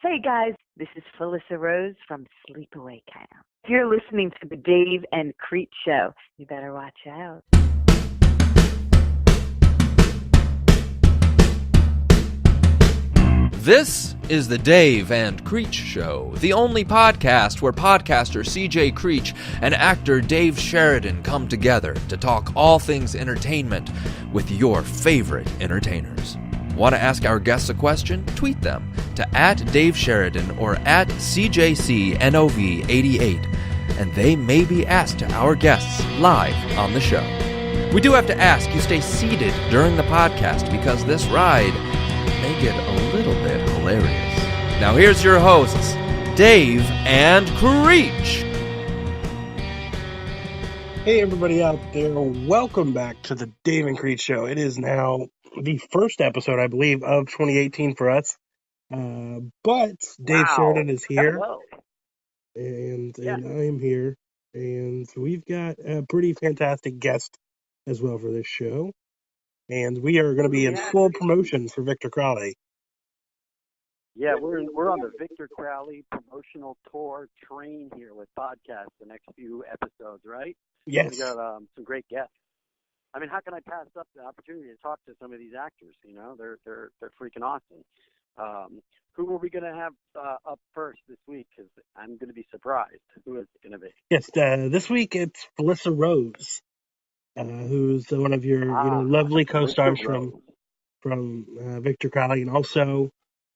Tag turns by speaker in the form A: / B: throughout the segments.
A: Hey guys, this is Felissa Rose from Sleepaway Camp. You're listening to the Dave and Creech Show. You better watch out.
B: This is the Dave and Creech Show, the only podcast where podcaster CJ Creech and actor Dave Sheridan come together to talk all things entertainment with your favorite entertainers. Want to ask our guests a question? Tweet them to @DaveSheridan or @CJCNOV88, and they may be asked to our guests live on the show. We do have to ask you stay seated during the podcast because this ride may get a little bit hilarious. Now here's your hosts, Dave and Creech.
C: Hey everybody out there, welcome back to the Dave and Creech Show. It is now the first episode, I believe, of 2018 for us. But Dave Sheridan is here, and I am here, and we've got a pretty fantastic guest as well for this show. And we are going to be in full promotion for Victor Crowley.
D: Yeah, we're on the Victor Crowley promotional tour train here with podcasts the next few episodes, right?
C: Yes.
D: We got some great guests. I mean, how can I pass up the opportunity to talk to some of these actors? You know, they're freaking awesome. Who are we going to have up first this week? Because I'm going to be surprised. Who is it going to be?
C: Yes, this week it's Felissa Rose, who's one of your lovely co-stars from Victor Crowley, and also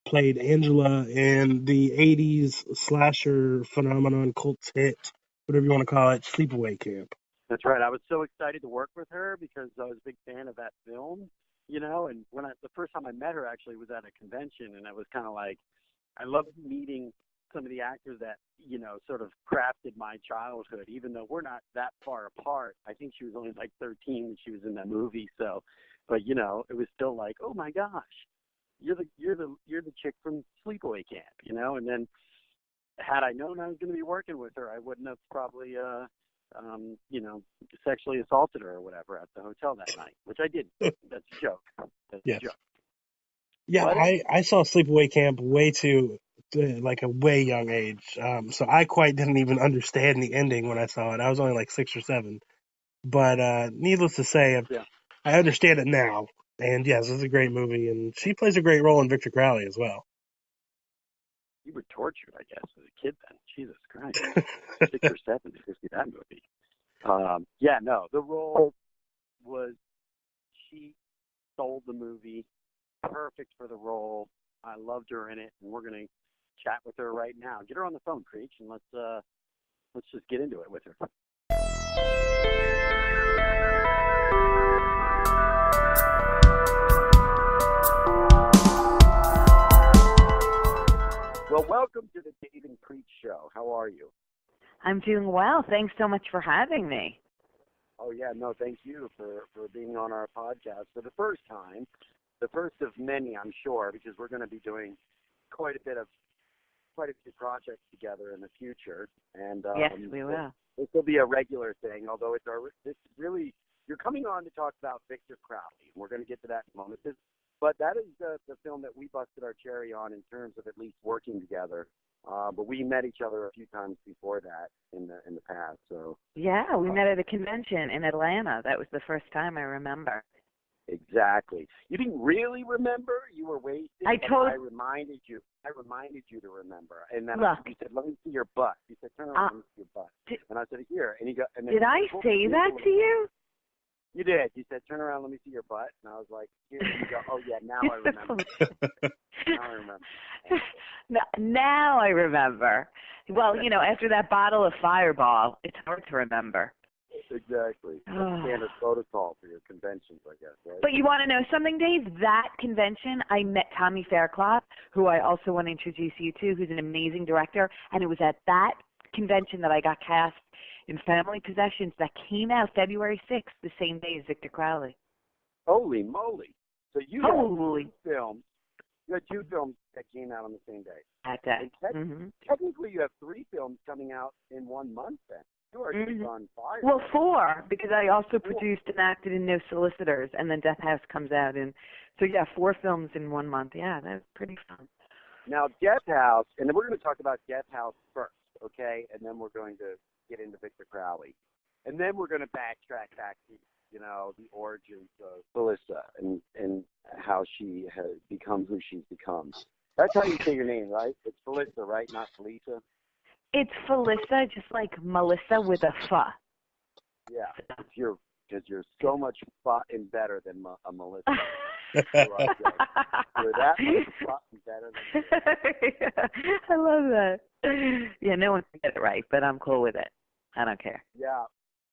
C: played Angela in the 80s slasher phenomenon, cult hit, whatever you want to call it, Sleepaway Camp.
D: That's right. I was so excited to work with her because I was a big fan of that film, you know, and the first time I met her actually was at a convention, and I was kind of like, I loved meeting some of the actors that, you know, sort of crafted my childhood, even though we're not that far apart. I think she was only like 13 when she was in that movie. So, but you know, it was still like, oh my gosh, you're the chick from Sleepaway Camp, you know. And then had I known I was going to be working with her, I wouldn't have probably, you know, sexually assaulted her or whatever at the hotel that night, which I did. That's a joke. That's a joke.
C: Yeah, I saw Sleepaway Camp way too, like a way young age. So I quite didn't even understand the ending when I saw it. I was only like 6 or 7. But needless to say, I understand it now. And yes, it's a great movie. And she plays a great role in Victor Crowley as well.
D: You were tortured, I guess, as a kid then. Jesus Christ. 6 or 7 to see that movie. The role was, she sold the movie. Perfect for the role. I loved her in it, and we're going to chat with her right now. Get her on the phone, Creech, and let's just get into it with her. Well, welcome to the Dave and Creech Show. How are you?
A: I'm doing well. Thanks so much for having me.
D: Oh, yeah, no, thank you for being on our podcast for the first time. The first of many, I'm sure, because we're going to be doing quite a few projects together in the future. And
A: yes, we will.
D: This will be a regular thing, although you're coming on to talk about Victor Crowley. We're going to get to that in a moment. But that is the film that we busted our cherry on in terms of at least working together. But we met each other a few times before that in the past. So
A: yeah, we met at a convention in Atlanta. That was the first time I remember.
D: Exactly. You didn't really remember. You were wasted. I reminded you. I reminded you to remember. And then you said, "Let me see your butt." You said, "Turn around, let me see your butt." And I said, "Here." And
A: did I say that to you?
D: You did. You said, "Turn around, let me see your butt." And I was like, "Here you go." Oh yeah, now I remember.
A: Now I remember. Well, you know, after that bottle of Fireball, it's hard to remember.
D: Exactly. Standard protocol for your conventions, I guess, right?
A: But you want to know something, Dave? That convention, I met Tommy Faircloth, who I also want to introduce you to, who's an amazing director, and it was at that convention that I got cast in Family Possessions that came out February 6th, the same day as Victor Crowley.
D: Holy moly. So you had 2 films. You had 2 films that came out on the same day.
A: At that.
D: Technically, you have 3 films coming out in 1 month then. You are just on fire.
A: Well, 4, because I also produced and acted in No Solicitors, and then Death House comes out. And so, yeah, 4 films in 1 month. Yeah, that's pretty fun.
D: Now, Death House, and then we're going to talk about Death House first, okay? And then we're going to get into Victor Crowley. And then we're going to backtrack back to, the origins of Felissa and how she has become who she's become. That's how you say your name, right? It's Felissa, right? Not Felissa?
A: It's Felissa, just like Melissa with a F.
D: Yeah, because you're so much fucking better than a Melissa. You're that much fucking better than
A: I love that. Yeah, no one can get it right, but I'm cool with it. I don't care.
D: Yeah,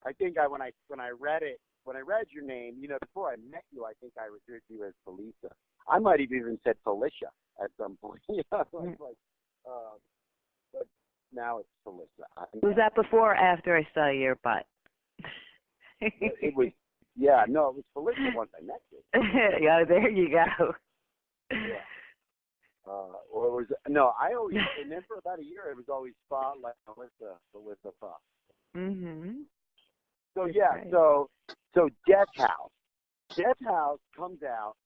D: I think when I read your name, before I met you, I think I referred to you as Felissa. I might have even said Felicia at some point. But now it's Felissa.
A: Was that before or after I saw your butt?
D: It was. Yeah, no, it was Felissa once I met you.
A: Yeah, there you go.
D: Yeah. Or it was I always, and then for about a year it was always Spa like Felissa Spa.
A: Mhm.
D: So yeah, right. so Death House. Death House comes out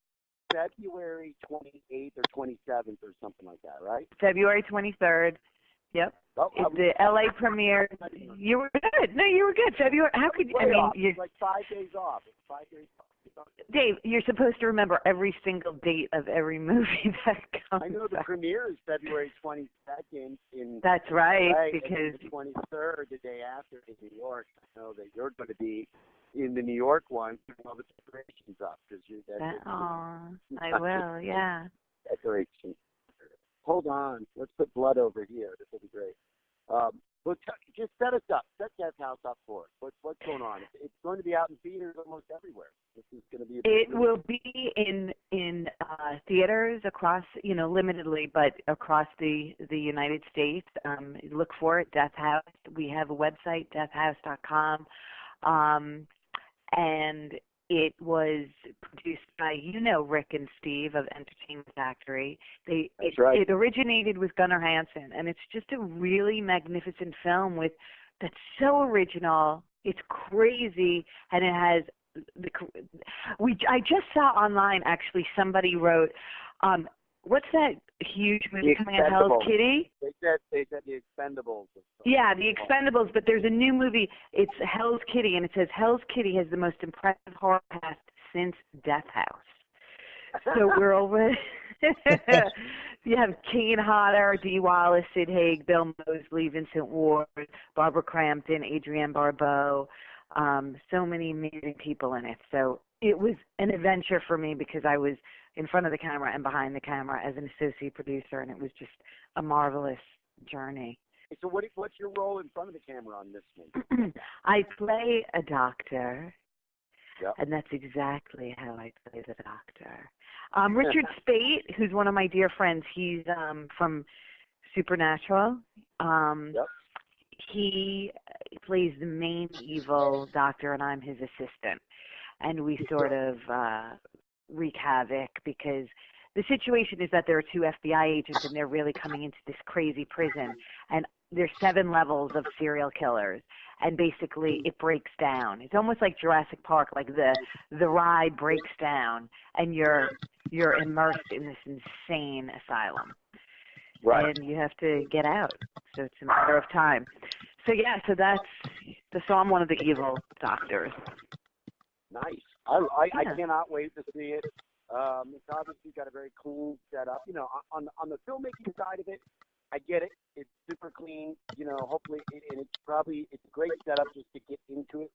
D: February 28th or 27th or something like that, right?
A: February 23rd. Yep.
D: Oh,
A: it's the LA premiere. You were good. No, you were good. February. How could you? I mean,
D: you're like 5 days off. It's 5 days off.
A: Dave, you're supposed to remember every single date of every movie that comes.
D: I know the premiere is February 22nd in.
A: That's right,
D: LA,
A: because
D: the 23rd, the day after, in New York. I know that you're going to be in the New York one. All the decorations up because you're.
A: I will. Yeah.
D: Decorations. Hold on. Let's put blood over here. This will be great. Just set us up. Set Death House up for us. What's going on? It's going to be out in theaters almost everywhere. This is going to be.
A: It will be in theaters across, limitedly, but across the United States. Look for it, Death House. We have a website, deathhouse.com, and it was produced by, Rick and Steve of Entertainment Factory.
D: That's right.
A: It originated with Gunnar Hansen, and it's just a really magnificent film that's so original. It's crazy, and it has I just saw online, actually, somebody wrote, what's that huge movie coming out, Hell's Kitty?
D: They said The Expendables.
A: Yeah, The Expendables, but there's a new movie. It's Hell's Kitty, and it says Hell's Kitty has the most impressive horror cast since Death House. So we're over. You have Kane Hodder, Dee Wallace, Sid Haig, Bill Moseley, Vincent Ward, Barbara Crampton, Adrienne Barbeau. So many amazing people in it. So it was an adventure for me because I was in front of the camera and behind the camera as an associate producer, and it was just a marvelous journey.
D: So what's your role in front of the camera on this one?
A: I play a doctor,
D: yep.
A: And that's exactly how I play the doctor. Richard Speight, who's one of my dear friends, he's from Supernatural.
D: Yep.
A: He plays the main evil doctor, and I'm his assistant. And we sort of wreak havoc because the situation is that there are 2 FBI agents, and they're really coming into this crazy prison. And there's 7 levels of serial killers, and basically it breaks down. It's almost like Jurassic Park, like the ride breaks down, and you're immersed in this insane asylum.
D: Right.
A: And you have to get out. So it's a matter of time. So yeah, so I'm one of the evil doctors.
D: Nice. I cannot wait to see it. It's obviously got a very cool setup. On the filmmaking side of it, I get it. It's super clean. Hopefully, and it's a great setup just to get into it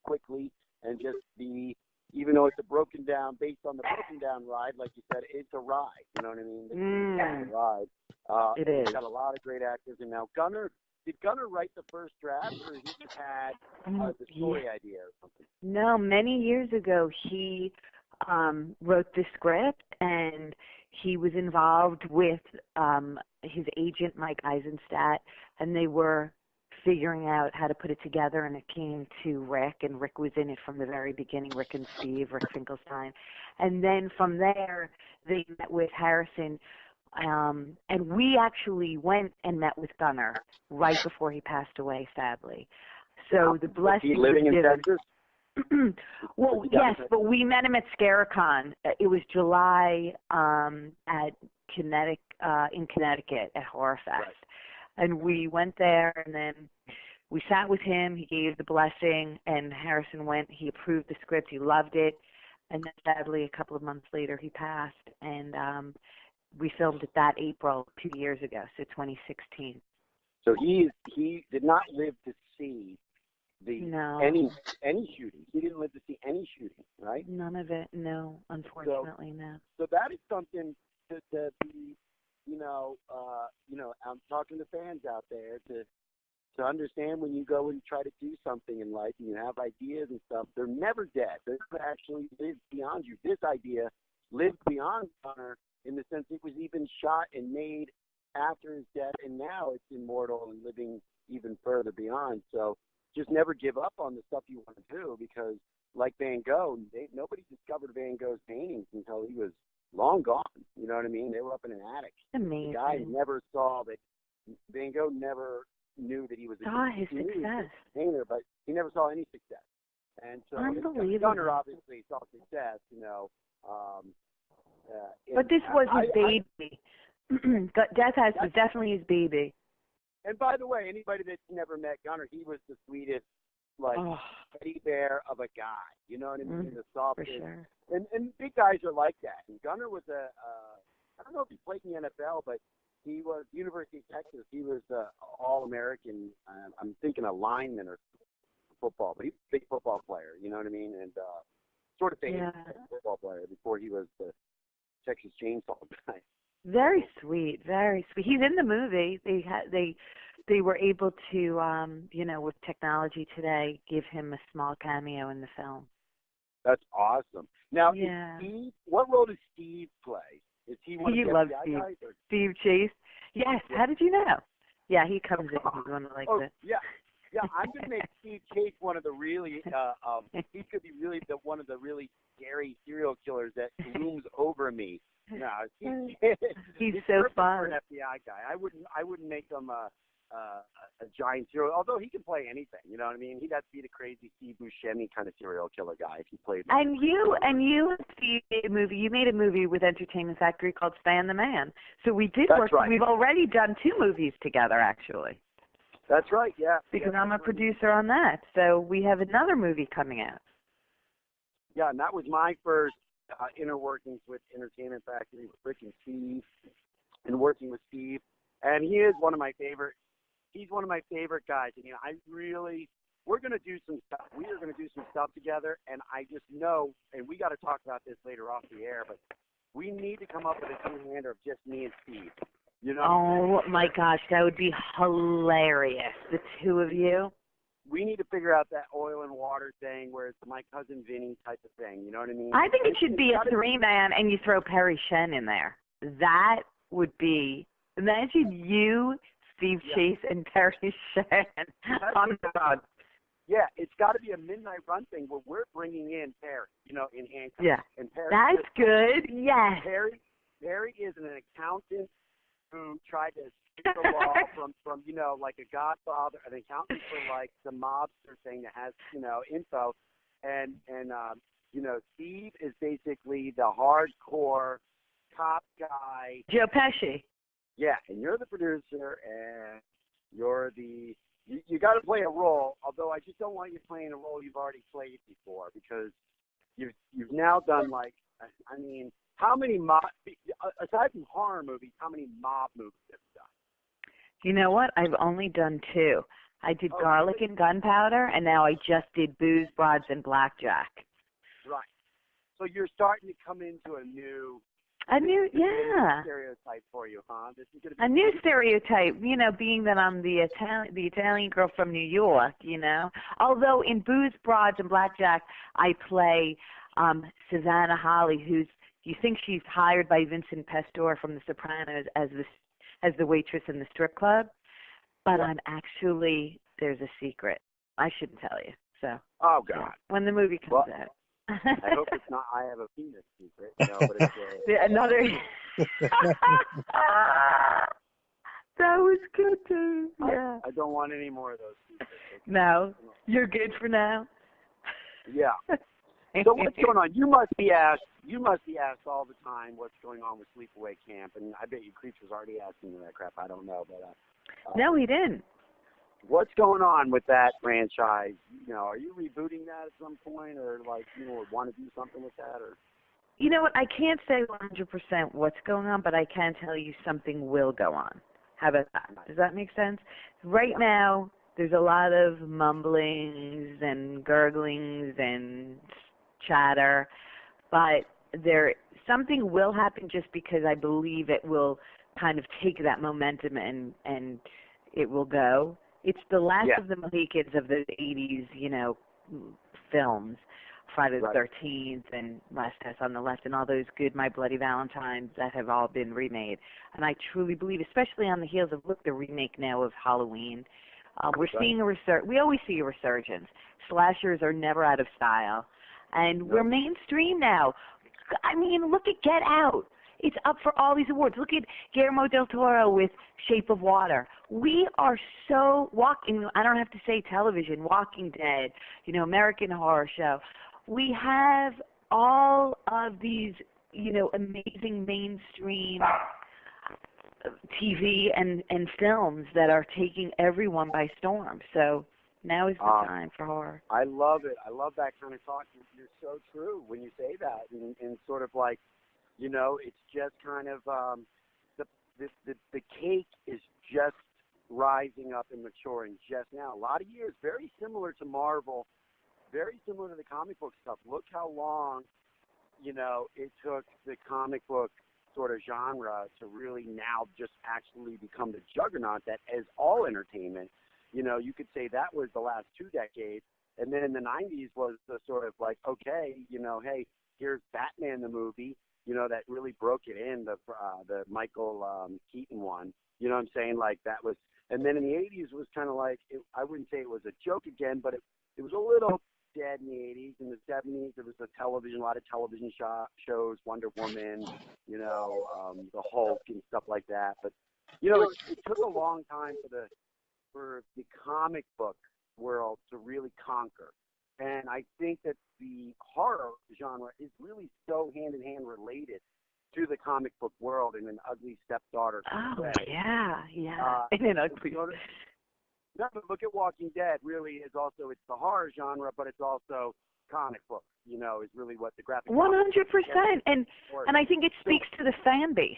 D: quickly and just be. Even though it's based on the broken down ride, like you said, it's a ride. You know what I mean? It's a ride.
A: It is.
D: It's got a lot of great actors. And now did Gunnar write the first draft, or he just had the story idea or something?
A: No, many years ago he wrote the script, and he was involved with his agent, Mike Eisenstadt, and they were figuring out how to put it together, and it came to Rick, and Rick was in it from the very beginning, Rick and Steve, Rick Finkelstein. And then from there, they met with Harrison, and we actually went and met with Gunnar right before he passed away, sadly. So the blessing
D: was he living in Texas?
A: Well, yes, but we met him at ScareCon. It was July at in Connecticut at Horror Fest.
D: Right.
A: And we went there, and then we sat with him. He gave the blessing, and Harrison went. He approved the script. He loved it. And then sadly, a couple of months later, he passed. And we filmed it that April 2 years ago, so 2016.
D: So he did not live to see any shooting. He didn't live to see any shooting, right?
A: None of it. No, unfortunately, no.
D: So that is something to be, I'm talking to fans out there to understand when you go and try to do something in life and you have ideas and stuff, they're never dead. They actually live beyond you. This idea lived beyond Gunnar in the sense it was even shot and made after his death, and now it's immortal and living even further beyond. So just never give up on the stuff you want to do, because like Van Gogh, nobody discovered Van Gogh's paintings until he was long gone. You know what I mean? They were up in an attic.
A: Amazing.
D: The guy never saw that. Van Gogh never knew that he was
A: his success
D: painter, but he never saw any success. And so Gunnar obviously saw success,
A: but this was his baby. Death was definitely his baby.
D: And by the way, anybody that's never met Gunnar, he was the sweetest, teddy bear of a guy. You know what I mean? The softest. For sure. And big guys are like that. And Gunnar was I don't know if he played in the NFL, but he was University of Texas. He was All-American. I'm thinking a lineman or football, but he was a big football player. You know what I mean? And sort of famous football player before he was the Texas Chainsaw guy.
A: Very sweet, very sweet. He's in the movie. They were able to, with technology today, give him a small cameo in the film.
D: That's awesome. Now, what role does Steve play? Is he one of the
A: loves
D: FBI
A: Steve.
D: guys? Or?
A: Steve Chase. Yes. Yeah. How did you know? Yeah, he comes in. He's one of the.
D: Yeah. I'm gonna make Steve Chase one of the really. He could be really one of the really scary serial killers that looms over me. No, he's
A: so fun.
D: For an FBI guy. I wouldn't make him a giant serial. Although he can play anything, you know what I mean. He'd have to be the crazy Steve Buscemi kind of serial killer guy if he played.
A: And you, Steve, made a movie. You made a movie with Entertainment Factory called Stan the Man. So we did work.
D: Right.
A: We've already done 2 movies together, actually.
D: That's right. Yeah.
A: Because I'm a producer on that, so we have another movie coming out.
D: Yeah, and that was my first inner workings with Entertainment Factory with Rick and Steve, and working with Steve. And he is one of my favorite. He's one of my favorite guys. And we're going to do some stuff. We are going to do some stuff together. And I just know, and we got to talk about this later off the air, but we need to come up with a two-hander of just me and Steve. You know?
A: Oh my gosh, that would be hilarious. The 2 of you.
D: We need to figure out that oil and water thing where it's my cousin Vinny type of thing. You know what I mean?
A: I think it should be a 3-man, and you throw Perry Shen in there. That would be. Imagine you, Steve Chase, and Perry Shen. Oh my God.
D: Yeah, it's got to be a midnight run thing where we're bringing in Perry, in handcuffs.
A: Yeah,
D: and Perry
A: that's good. Yes.
D: Perry is an accountant who tried to escape the law from like a Godfather, an accountant for like the mobster thing that has info, and Steve is basically the hardcore cop guy.
A: Joe Pesci.
D: Yeah, and you're the producer, and you're you got to play a role. Although I just don't want you playing a role you've already played before, because you've now done how many aside from horror movies, how many mob movies have you done?
A: You know what? I've only done 2. I did Garlic and Gunpowder, and now I just did Booze, Broads, and Blackjack.
D: Right. So you're starting to come into a new stereotype for you, huh? This is gonna be
A: a new stereotype, being that I'm the Italian girl from New York, Although in Booze, Broads, and Blackjack, I play Savannah Holly, you think she's hired by Vincent Pastore from The Sopranos as the waitress in the strip club, but I'm actually, there's a secret. I shouldn't tell you. So.
D: Oh God.
A: When the movie comes out.
D: I hope it's not. I have a penis secret. But it's
A: another. That was good too. Yeah.
D: I don't want any more of those secrets.
A: No, you're good for now.
D: Yeah. So what's going on? You must be asked all the time what's going on with Sleepaway Camp, and I bet you Creech was already asking you that crap. I don't know, but
A: no, he didn't.
D: What's going on with that franchise? You know, are you rebooting that at some point, or like want to do something with that, or?
A: You know what? I can't say 100% what's going on, but I can tell you something will go on. How about that? Does that make sense? Right now, there's a lot of mumblings and gurglings and chatter, but something will happen just because I believe it will kind of take that momentum and it will go. It's the last of the Mohicans of the 80s, films. Friday the 13th and Last House on the Left and all those good My Bloody Valentines that have all been remade. And I truly believe, especially on the heels of, the remake now of Halloween, we're seeing we always see a resurgence. Slashers are never out of style. And we're mainstream now. I mean, look at Get Out. It's up for all these awards. Look at Guillermo del Toro with Shape of Water. We are so walking, I don't have to say television, Walking Dead, American Horror Show. We have all of these, amazing mainstream TV and films that are taking everyone by storm. So now is the time for horror.
D: I love it. I love that kind of talk. You're so true when you say that, and sort of like, it's just kind of the cake is just rising up and maturing just now. A lot of years, very similar to Marvel. Very similar to the comic book stuff. Look how long, it took the comic book sort of genre to really now just actually become the juggernaut that is all entertainment. You could say that was the last 2 decades. And then in the 90s was the sort of like, okay, hey, here's Batman the movie, that really broke it in, the Michael Keaton one. You know what I'm saying? Like that was, and then in the 80s was kind of like, I wouldn't say it was a joke again, but it was a little dead in the 80s. In the 70s, there was a lot of television shows, Wonder Woman, the Hulk and stuff like that. But, it took a long time for the comic book world to really conquer. And I think that the horror genre is really so hand-in-hand related to the comic book world in an ugly stepdaughter way.
A: Yeah. In an ugly
D: No, but look at Walking Dead. Really, it's the horror genre, but it's also comic book. Is really what the graphic.
A: 100%, and I think it speaks to the fan base.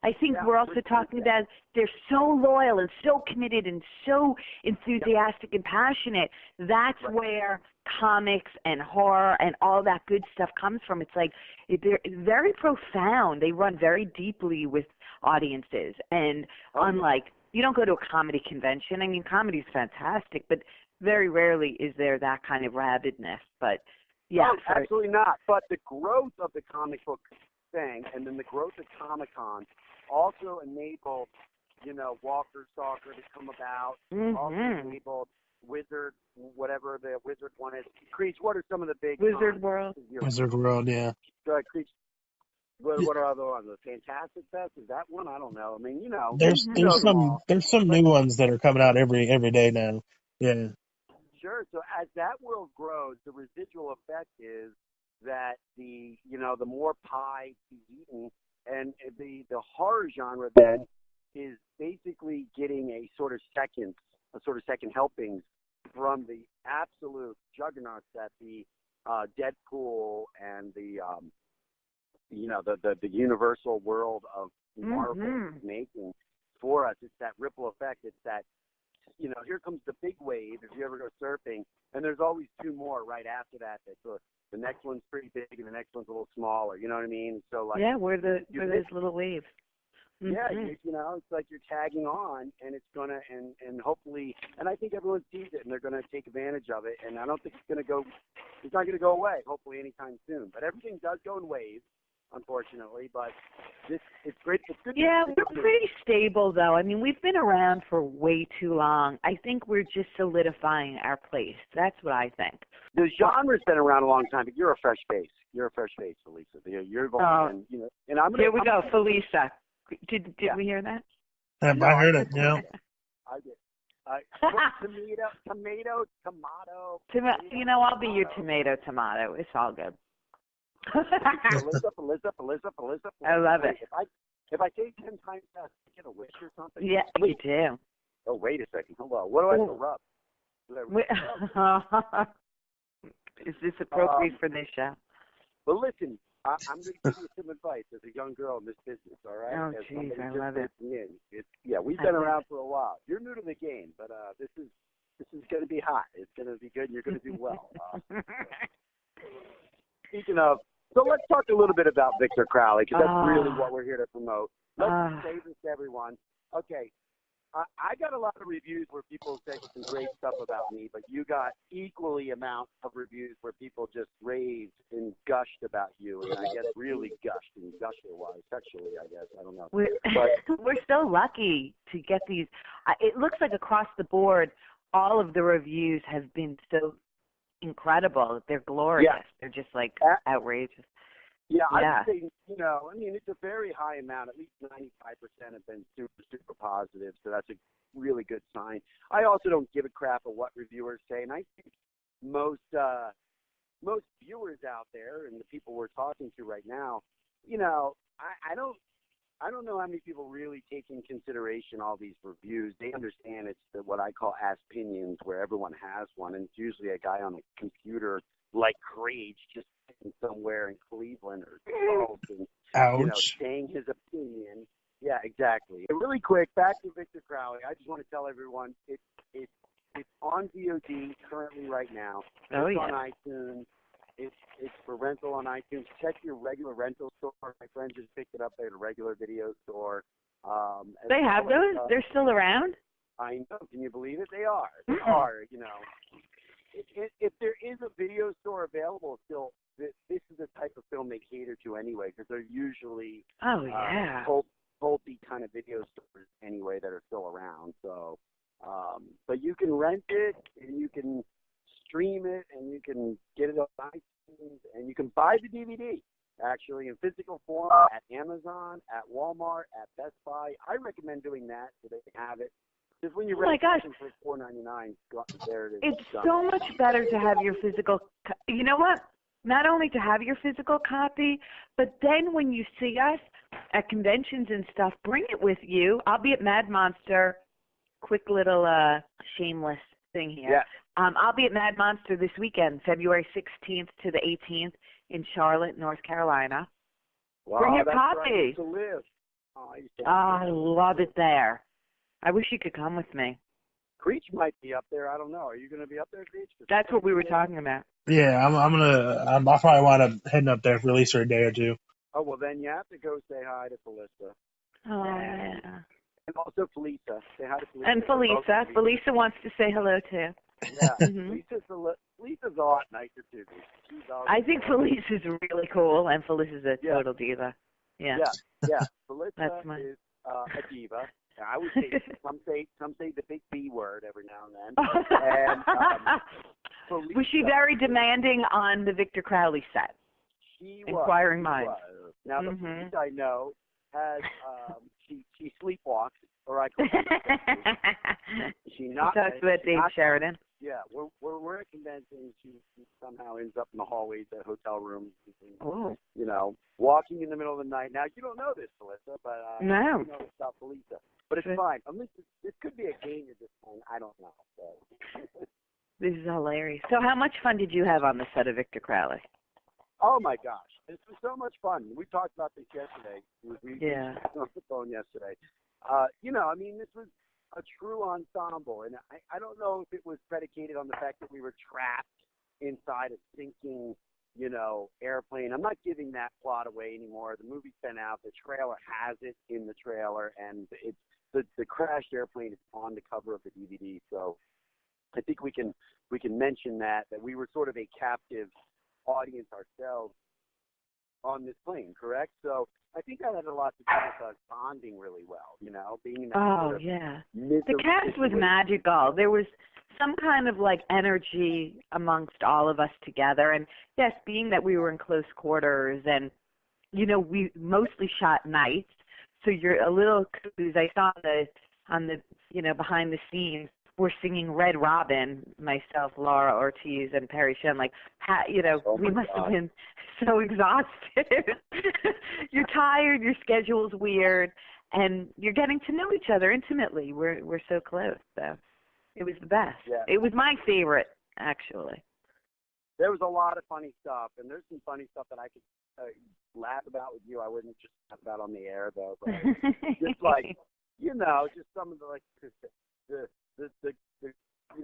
A: I think we're also talking about they're so loyal and so committed and so enthusiastic and passionate. That's where comics and horror and all that good stuff comes from. It's like they're very profound. They run very deeply with audiences, and unlike. You don't go to a comedy convention. I mean, comedy's fantastic, but very rarely is there that kind of rabidness. But, yeah.
D: Oh, absolutely not. But the growth of the comic book thing and then the growth of Comic-Con also enabled, Walker Stalker to come about, also enabled Wizard, whatever the Wizard one is. Creech, what are some of the big
A: Wizard World?
C: Wizard World, yeah.
D: Creech. What are other ones? The Fantastic Fest? Is that one? I don't know. I mean,
C: There's some new ones that are coming out every day now. Yeah.
D: Sure. So as that world grows, the residual effect is that the more pie to be eaten, and the horror genre then is basically getting a sort of second helpings from the absolute juggernauts that the Deadpool and the the universal world of Marvel is making for us. It's that ripple effect. It's that, here comes the big wave if you ever go surfing, and there's always two more right after that. The next one's pretty big and the next one's a little smaller. You know what I mean? So like
A: we're those little waves.
D: Yeah, it's like you're tagging on, and it's gonna and hopefully, and I think everyone sees it, and they're gonna take advantage of it. And I don't think it's not gonna go away. Hopefully, anytime soon. But everything does go in waves, unfortunately. But it's great. It's good.
A: Yeah, we're pretty stable, though. I mean, we've been around for way too long. I think we're just solidifying our place. That's what I think.
D: The genre's been around a long time, but you're a fresh face. You're a fresh face, Felissa. You're involved, and I'm.
A: Here we go, Felissa. Did we hear that?
C: I heard it. Yeah.
D: I did. Tomato.
A: I'll be your tomato. It's all good.
D: Felissa.
A: I love it.
D: If I say 10 times fast, I get a wish or something.
A: Yeah, you do.
D: Oh, wait a second. Hello. What do I have to rub?
A: Is this appropriate for this show?
D: Well, listen, I'm going to give you some advice as a young girl in this business, all right?
A: Oh, jeez, I love it.
D: We've been around for a while. You're new to the game, but this is going to be hot. It's going to be good, and you're going to do well. Speaking of, so let's talk a little bit about Victor Crowley, because that's really what we're here to promote. Let's say this to everyone. Okay, I got a lot of reviews where people said some great stuff about me, but you got equally amount of reviews where people just raved and gushed about you, and I guess really gushed and gusher-wise, sexually, I guess. I don't know.
A: We're so lucky to get these. It looks like across the board, all of the reviews have been so incredible. They're glorious.
D: Yeah.
A: They're just like outrageous.
D: Yeah, I would say, it's a very high amount. At least 95% have been super, super positive, so that's a really good sign. I also don't give a crap of what reviewers say, and I think most viewers out there and the people we're talking to right now, I don't know how many people really take in consideration all these reviews. They understand it's what I call opinions, where everyone has one, and it's usually a guy on a computer like Creech, just sitting somewhere in Cleveland or Charleston, saying his opinion. Yeah, exactly. And really quick, back to Victor Crowley. I just want to tell everyone it's on VOD currently right now. It's on iTunes. It's for rental on iTunes. Check your regular rental store. My friend just picked it up at a regular video store.
A: They have those? They're still around?
D: I know. Can you believe it? They are. They are, If there is a video store available still, this is the type of film they cater to anyway, because they're usually culty kind of video stores anyway that are still around. So, but you can rent it and you can stream it and you can get it on iTunes and you can buy the DVD actually in physical form at Amazon, at Walmart, at Best Buy. I recommend doing that so they can have it. Because when you rent something for $4.99, there it is.
A: It's so much better to have your physical. You know what? Not only to have your physical copy, but then when you see us at conventions and stuff, bring it with you. I'll be at Mad Monster. Quick little shameless thing here.
D: Yeah.
A: I'll be at Mad Monster this weekend, February 16th to the 18th in Charlotte, North Carolina.
D: Wow,
A: bring your
D: that's
A: copy.
D: Where I used to live.
A: I love it there. I wish you could come with me.
D: Creech might be up there. I don't know. Are you going to be up there, Creech?
A: That's what we were talking about.
C: Yeah, I'll probably wind up heading up there for at least a day or two.
D: Oh, well, then you have to go say hi to Felissa.
A: Oh, yeah.
D: And also Felissa. Say hi to Felissa.
A: And Felissa. Felissa wants to say hello, too.
D: Yeah. Felissa's a lot nicer, too.
A: I think Felissa's really cool, and Felissa's a total diva. Yeah.
D: Felissa is a diva. I would say some say the big B word every now and then. And
A: was she very demanding on the Victor Crowley set?
D: She
A: Inquiring minds.
D: Was. Now the police I know has she sleepwalks, or I call it. She knocks.
A: Talks about Dave Sheridan.
D: Yeah, we're at conventions. She somehow ends up in the hallways at hotel rooms.
A: Oh.
D: Walking in the middle of the night. Now you don't know this, Felissa, but
A: no.
D: You know this about Felissa. But it's fine. I mean, this could be a game at this point. I don't know. So.
A: This is hilarious. So how much fun did you have on the set of Victor Crowley?
D: Oh, my gosh. This was so much fun. We talked about this yesterday. We on the phone yesterday. This was a true ensemble. And I don't know if it was predicated on the fact that we were trapped inside a sinking, airplane. I'm not giving that plot away anymore. The movie's been out. The trailer has it in the trailer. And it's the crashed airplane is on the cover of the DVD. So I think we can mention that we were sort of a captive audience ourselves on this plane, correct? So I think that had a lot to do with us bonding really well, being in that sort of
A: the cast was magical. There was some kind of energy amongst all of us together, and yes, being that we were in close quarters and we mostly shot nights, so you're a little confused. I saw on the behind the scenes were singing Red Robin, myself, Laura Ortiz, and Perry Shen. Like, we must have been so exhausted. You're tired, your schedule's weird, and you're getting to know each other intimately. We're so close, so it was the best.
D: Yeah.
A: It was my favorite, actually.
D: There was a lot of funny stuff, and there's some funny stuff that I could laugh about with you. I wouldn't just laugh about on the air, though. But just like, just some of the, like, the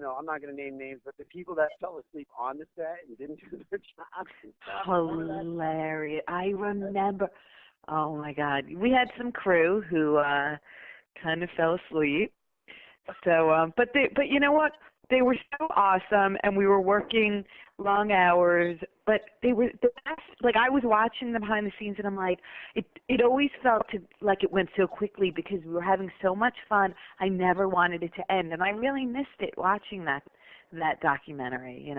D: I'm not going to name names, but the people that fell asleep on the set and didn't do their jobs and stuff.
A: Hilarious. I remember. Oh, my God. We had some crew who kind of fell asleep. So, but you know what? They were so awesome, and we were working long hours, but they were the best. Like, I was watching them behind the scenes, and I'm like, it always felt like it went so quickly because we were having so much fun. I never wanted it to end, and I really missed it watching that documentary,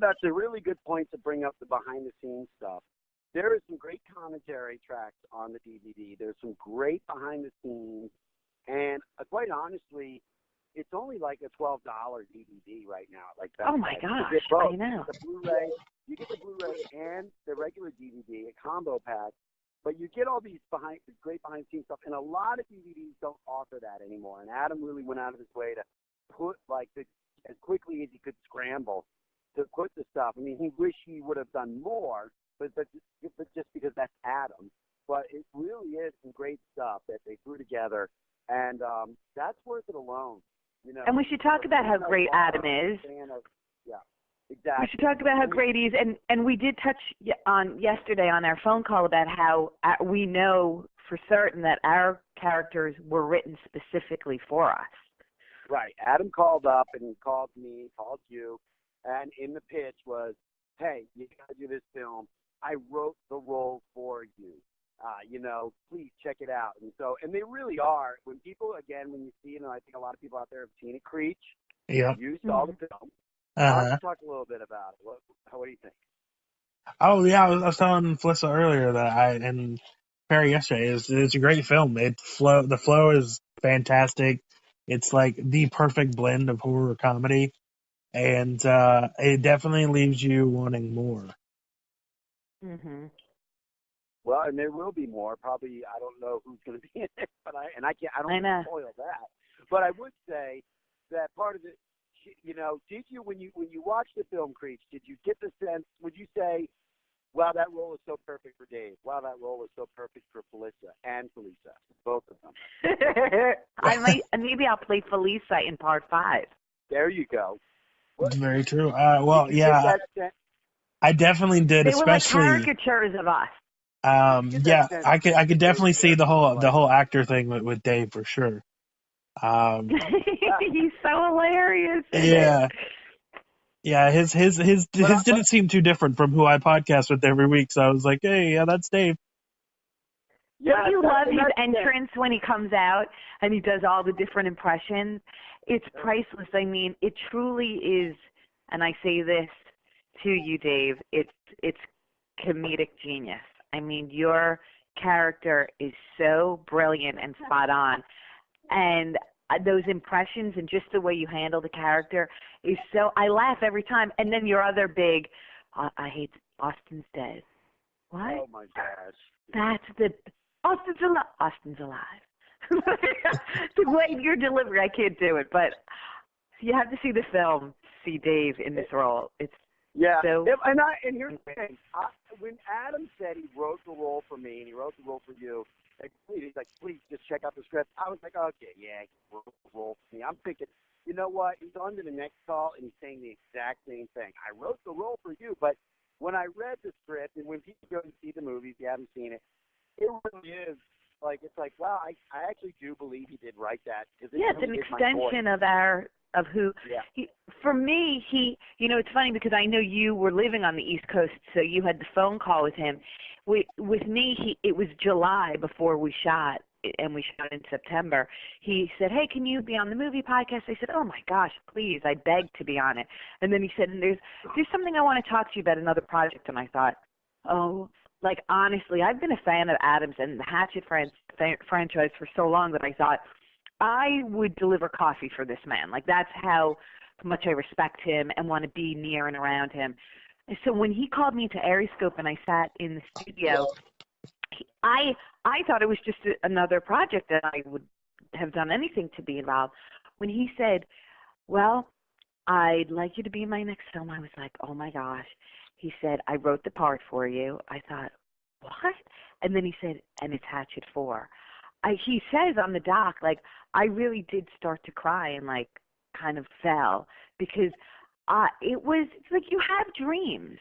D: That's a really good point to bring up the behind-the-scenes stuff. There is some great commentary tracks on the DVD. There's some great behind-the-scenes, and quite honestly, it's only like a $12 DVD right now. Like that.
A: Oh my gosh! I know.
D: You get the Blu-ray and the regular DVD, a combo pack, but you get all these great behind-the-scenes stuff. And a lot of DVDs don't offer that anymore. And Adam really went out of his way to put as quickly as he could scramble to put the stuff. I mean, he wished he would have done more, but just because that's Adam. But it really is some great stuff that they threw together, and that's worth it alone.
A: And we should talk about how great Adam is.
D: Yeah, exactly.
A: We should talk about how great he is. And we did touch on yesterday on our phone call about how we know for certain that our characters were written specifically for us.
D: Right. Adam called up and called me, called you, and in the pitch was, hey, you got to do this film. I wrote the role for you. Please check it out. And they really are. When you see it, and I think a lot of people out there have seen it, Creech.
C: Yeah.
D: You saw the film. Let's talk a little bit about it. What do you think?
C: Oh yeah, I was telling Felissa earlier that and Perry yesterday it's a great film. The flow is fantastic. It's like the perfect blend of horror comedy, and it definitely leaves you wanting more.
A: Mhm.
D: Well, and there will be more. Probably, I don't know who's going to be in it, but I don't want to spoil that. But I would say that part of it, did you when you watch the film Creech, did you get the sense? Would you say, wow, that role is so perfect for Dave. Wow, that role is so perfect for Felissa and Felissa, both of them.
A: Maybe I'll play Felissa in part 5.
D: There you go.
C: Very true. Well, yeah, I definitely did.
A: They
C: especially
A: were like caricatures of us.
C: Yeah, I could definitely see the whole actor thing with Dave for sure.
A: He's so hilarious.
C: Yeah. Yeah, his didn't seem too different from who I podcast with every week, so I was like, hey, yeah, that's Dave.
A: Yeah, you love his entrance when he comes out and he does all the different impressions. It's priceless. I mean, it truly is, and I say this to you, Dave, it's comedic genius. I mean, your character is so brilliant and spot on. And those impressions and just the way you handle the character is so, I laugh every time. And then your other big, I hate Austin's dead. What?
D: Oh, my gosh.
A: That's Austin's alive. The way your delivery, I can't do it. But you have to see the film, see Dave in this role. It's so...
D: And here's the thing. When Adam said he wrote the role for me and he wrote the role for you, he's like, please just check out the script. I was like, okay, yeah, he wrote the role for me. I'm thinking, you know what? He's on to the next call and he's saying the exact same thing. I wrote the role for you, but when I read the script and when people go to see the movies, you haven't seen it, it really is like, it's like, wow, I actually do believe he did write that.
A: It's an extension of who for me, it's funny because I know you were living on the East Coast, so you had the phone call with him. With me, it was July before we shot, and we shot in September. He said, hey, can you be on the movie podcast? I said, oh my gosh, please, I begged to be on it. And then he said, and there's something I want to talk to you about, another project. And I thought, oh, like honestly, I've been a fan of Adams and the Hatchet franchise for so long that I thought, I would deliver coffee for this man. Like, that's how much I respect him and want to be near and around him. So when he called me to Ariscope and I sat in the studio, I thought it was just another project that I would have done anything to be involved. When he said, well, I'd like you to be in my next film, I was like, oh my gosh. He said, I wrote the part for you. I thought, what? And then he said, and it's Hatchet 4. He says on the doc, like, I really did start to cry and, like, kind of fell because it's like you have dreams,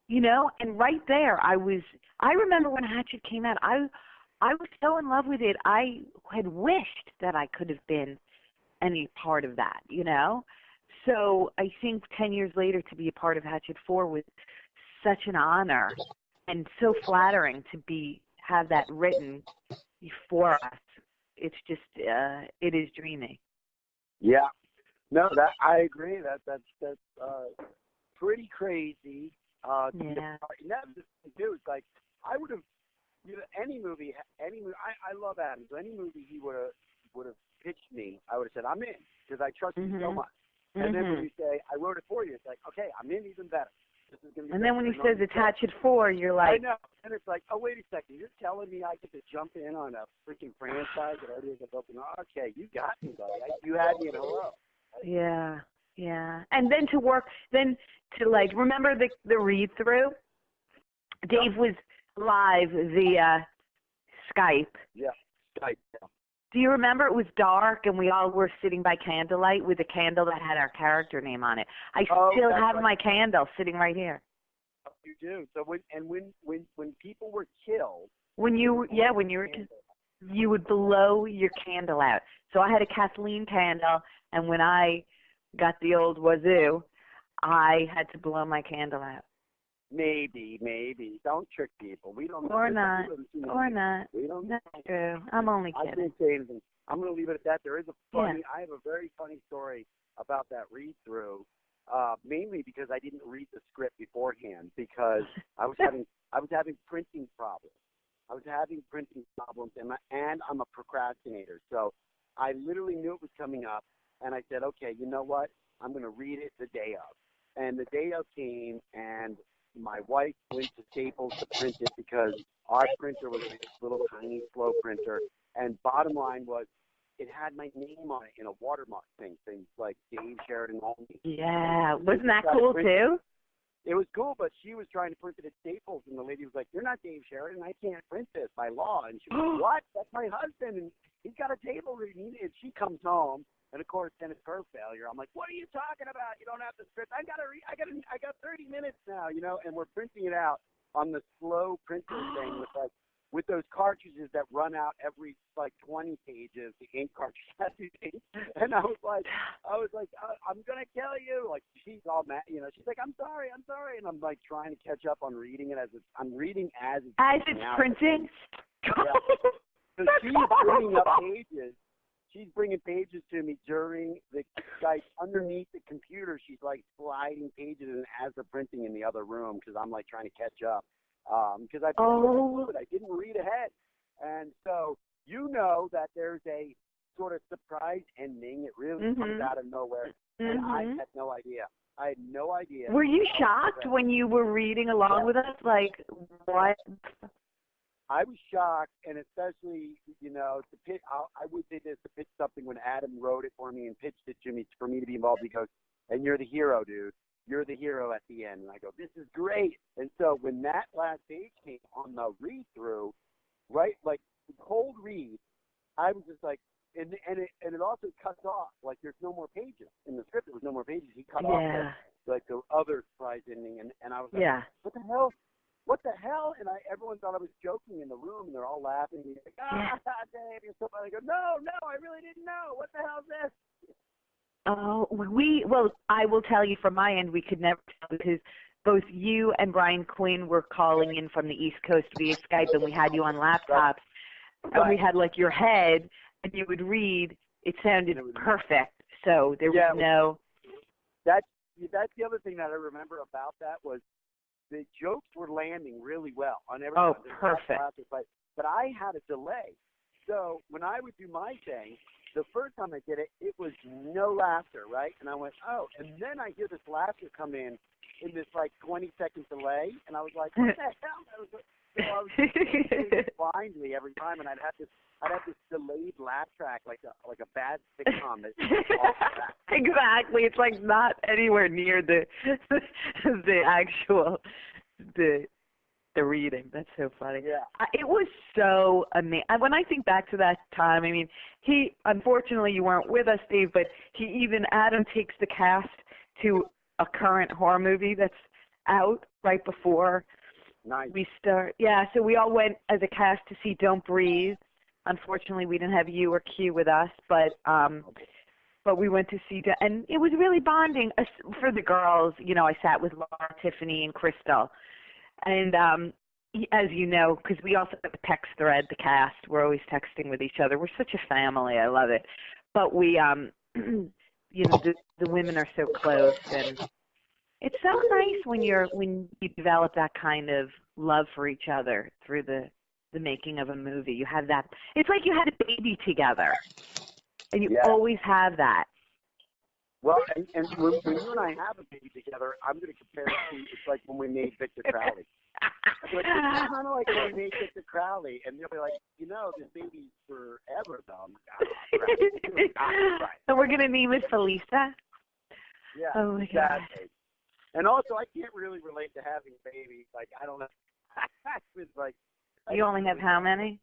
A: you know? And right there, I remember when Hatchet came out, I was so in love with it. I had wished that I could have been any part of that, you know? So I think 10 years later to be a part of Hatchet 4 was such an honor and so flattering to have that written for us. It's just, it is dreamy.
D: Yeah. No, that I agree. That's pretty crazy.
A: Yeah.
D: And that's the thing too. It's like I would have, any movie. I love Adam. So any movie he would have pitched me, I would have said I'm in because I trust you so much. And then when you say I wrote it for you, it's like okay, I'm in even better. This is gonna be.
A: And then when he says it's Hatchet 4, you're like,
D: I know. And it's like, oh wait a second, you're telling me I get to jump in on a freaking franchise that already has open? Okay, you got me, buddy. You had me in a row.
A: Yeah. And then to like remember the read through. Dave was live via Skype.
D: Yeah, Skype. Yeah.
A: Do you remember it was dark and we all were sitting by candlelight with a candle that had our character name on it? I still have my candle sitting right here.
D: Oh, you do. So when people were killed.
A: You would blow your candle out. So I had a Kathleen candle, and when I got the old wazoo, I had to blow my candle out.
D: Maybe. Don't trick people. We don't.
A: Or not.
D: We don't.
A: That's true. I'm only kidding.
D: I can't say anything. I'm going to leave it at that. There is I have a very funny story about that read-through, mainly because I didn't read the script beforehand because I was having printing problems. And I'm a procrastinator. So I literally knew it was coming up, and I said, okay, you know what? I'm going to read it the day of. And the day of came, and my wife went to Staples to print it because our printer was this little tiny slow printer. And bottom line was, it had my name on it in a watermark things like Dave Sheridan only.
A: Yeah, wasn't that cool too?
D: It was cool, but she was trying to print it at Staples, and the lady was like, "You're not Dave Sheridan. I can't print this by law." And she was like, "What? That's my husband, and he's got a table reading." And she comes home, and of course, then it's her failure. I'm like, "What are you talking about? You don't have the script. I got 30 minutes now, you know." And we're printing it out on the slow printer thing with those cartridges that run out every 20 pages, the ink cartridge. And I was like, I'm gonna kill you. Like she's all mad, you know. She's like, I'm sorry, and I'm like trying to catch up on reading it as it's
A: printing.
D: Yeah. So she's bringing up pages. She's bringing pages to me during the underneath the computer. She's like sliding pages in as they're printing in the other room because I'm like trying to catch up. Because I didn't read ahead, and so you know that there's a sort of surprise ending. It really comes out of nowhere, and I had no idea.
A: Were you shocked when you were reading along with us? Like, what?
D: I was shocked, and especially, you know, to pitch. I would say this to pitch something when Adam wrote it for me and pitched it to me for me to be involved. He goes, "And you're the hero, dude. You're the hero at the end." And I go, "This is great." And so when that last page came on the read-through, right, like the cold read, I was just like, and it also cuts off. Like there's no more pages in the script. There was no more pages. He cut off like the other surprise ending, and I was like, "What the hell? What the hell?" And everyone thought I was joking in the room, and they're all laughing. And like, Dave, you're so funny. I go, no, I really didn't know. What the hell is this?
A: Oh, I will tell you from my end, we could never tell because both you and Brian Quinn were calling in from the East Coast via Skype, and we had you on laptops, and we had like your head, and you would read. It sounded perfect, so there was no.
D: That's the other thing that I remember about that was the jokes were landing really well on everything.
A: Oh, perfect.
D: But I had a delay. So when I would do my thing, the first time I did it, it was no laughter, right? And I went, oh. And then I hear this laughter come in this like 20-second delay, and I was like, what the hell? So I was just blindly every time, and I'd have this delayed laugh track like a bad sitcom.
A: Exactly. It's like not anywhere near the actual the reading. That's so funny.
D: Yeah.
A: It was so amazing. When I think back to that time, I mean, unfortunately you weren't with us, Dave, but Adam takes the cast to a current horror movie that's out right before we start. Yeah, so we all went as a cast to see Don't Breathe. Unfortunately, we didn't have you or Q with us, but we went to see, and it was really bonding for the girls. You know, I sat with Laura, Tiffany, and Crystal. And as you know, because we also have a text thread, the cast, we're always texting with each other. We're such a family. I love it. But we, you know, the women are so close, and it's so nice when you develop that kind of love for each other through the making of a movie. You have that. It's like you had a baby together, and you always have that.
D: Well, and when you and I have a baby together, I'm going to compare it to, it's like when we made Victor Crowley. Like, it's kind of like when we made Victor Crowley, and they'll be like, you know, this baby's forever, though. I'm like, right.
A: So we're going to name it Felissa?
D: Yeah,
A: oh my
D: exactly. God. And also, I can't really relate to having babies. Like, I don't know. It's like,
A: you only have how many?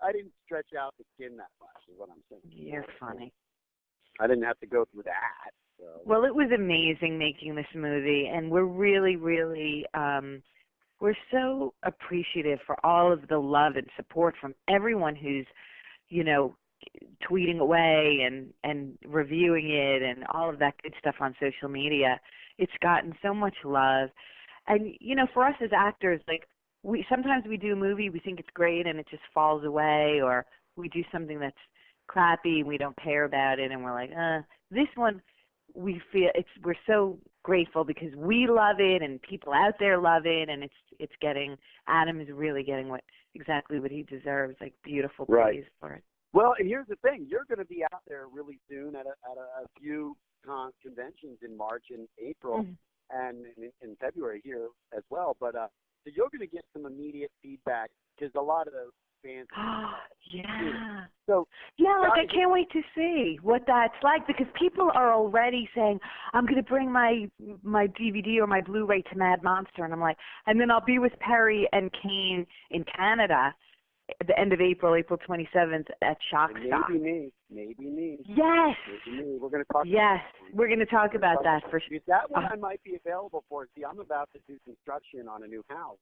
D: I didn't stretch out the skin that much, is what I'm saying.
A: You're funny.
D: I didn't have to go through that. So.
A: Well, it was amazing making this movie, and we're really, really, we're so appreciative for all of the love and support from everyone who's, you know, tweeting away and reviewing it and all of that good stuff on social media. It's gotten so much love. And, you know, for us as actors, like, sometimes we do a movie, we think it's great, and it just falls away, or we do something that's crappy, we don't care about it, and we're like, this one, we feel we're so grateful because we love it and people out there love it, and it's getting, Adam is really getting exactly what he deserves, like beautiful praise for it.
D: Well, and here's the thing, you're going to be out there really soon at a few conventions in March and April and in February here as well, but so you're going to get some immediate feedback because a lot of those fans.
A: Yeah.
D: So
A: I can't wait to see what that's like because people are already saying, I'm going to bring my DVD or my Blu-ray to Mad Monster, and I'm like, and then I'll be with Perry and Kane in Canada at the end of April 27th at Shock Stop.
D: Maybe me.
A: Yes.
D: Maybe me. We're going to talk.
A: Yes, we're going to talk about that for sure.
D: That one I might be available for. See, I'm about to do construction on a new house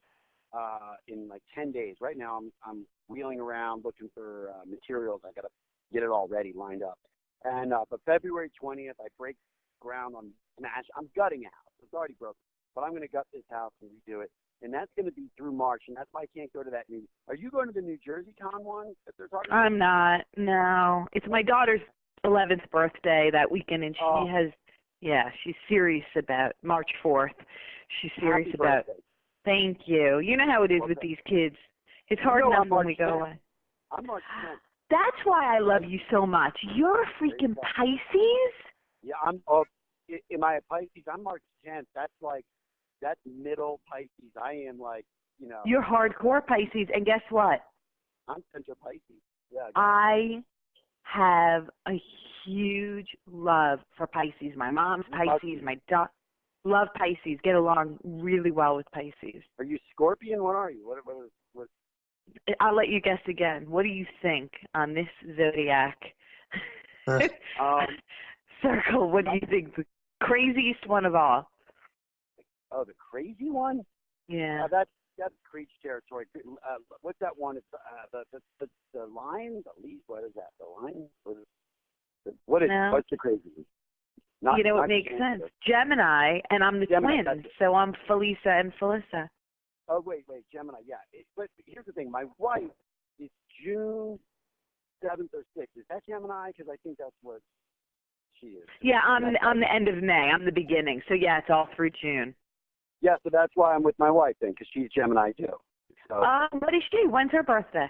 D: in like 10 days. Right now, I'm wheeling around looking for materials. I got to get it all ready, lined up. And but February 20th, I break ground on Smash. I'm gutting a house. It's already broken, but I'm going to gut this house and redo it. And that's going to be through March, and that's why I can't go to that new. Are you going to the New Jersey Con one that they're talking about?
A: I'm not. No, it's my daughter's 11th birthday that weekend, and she has. Yeah, she's serious about March 4th. She's serious
D: Happy
A: about.
D: birthday.
A: Thank you. You know how it is with these kids. It's hard enough when we go away.
D: I'm March 10th.
A: That's why I love you so much. You're a freaking Pisces?
D: Yeah, am I a Pisces? I'm March 10th. That's middle Pisces. I am like, you know.
A: You're hardcore Pisces, and guess what?
D: I'm Central Pisces. Yeah.
A: I have a huge love for Pisces. My mom's Pisces. My dog love Pisces. Get along really well with Pisces.
D: Are you Scorpion? What are you? What?
A: I'll let you guess again. What do you think on this zodiac circle? What do you think? The craziest one of all?
D: Oh, the crazy one?
A: Yeah.
D: That's Creech territory. What's that one? It's the line, the leaf. What is that? The line? What's the crazy one?
A: It makes sense. Gemini, and I'm the twin, so I'm Felissa and Felissa.
D: Oh, wait, Gemini, yeah. But here's the thing. My wife is June 7th or 6th. Is that Gemini? Because I think that's what she is.
A: Yeah, I'm the end of May. I'm the beginning. So, yeah, it's all through June.
D: Yeah, so that's why I'm with my wife then, because she's Gemini too. So.
A: What is she? When's her birthday?